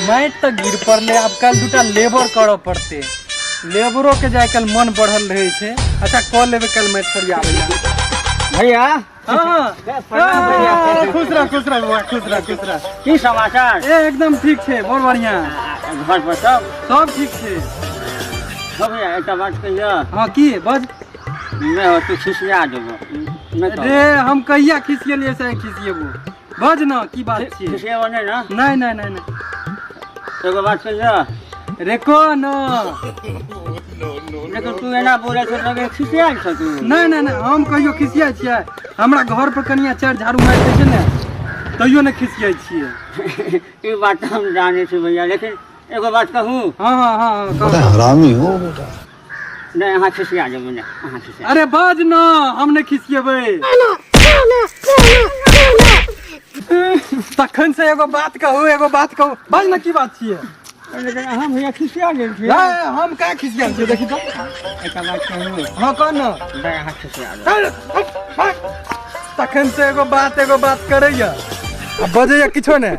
Might तो गिर पड़ले, अब कल दूटा लेबर करो पड़ते, लेबरों के जाए कल मन बढ़ल रहे छे। अच्छा कॉल लेवे कल मैट सरिया भैया। हाँ खुश रह खुश रह बुआ, खुश रह खुश रह। की समाचार? ए एकदम ठीक छे, बहुत बढ़िया। घर पर सब ठीक छे। भैया एक बात कहियो। हाँ की बज। मैं हो तो खिसिया देबो। रे हम कहिया खिसियलिए से खिसियेबो, बज ना की बात छे। खिसियेबो नहीं ना? नहीं नहीं नहीं नहीं। एगो बात कहियो। रेको न। लेकिन तू एना बोले छ लगे खिसिया छ तू। नहीं नहीं नहीं हम कहियो खिसिया छियै, हमरा घर पर कनिया चार झाड़ू मार दै छै ने तइयो ने खिसियाई छियै। ई बात हम जाने छी भैया, लेकिन एगो बात कहूं। हां हां हां बड़ा हरामी हो बेटा। नहीं अहाँ खिसिया देबो ने, अहाँ खिसिया। अरे बाज न, हम ने खिसियेबै। तखन से एगो बात कहू, बाज न की बात छियै। लेकिन अहाँ भैया खिसिया गेल छी। हम का खिसिया छियै देखी तो। एक बात कहूं। हां कह न। नहीं अहाँ खिसिया देबो। तखन से एगो बात करैया, बजैया किछो ने।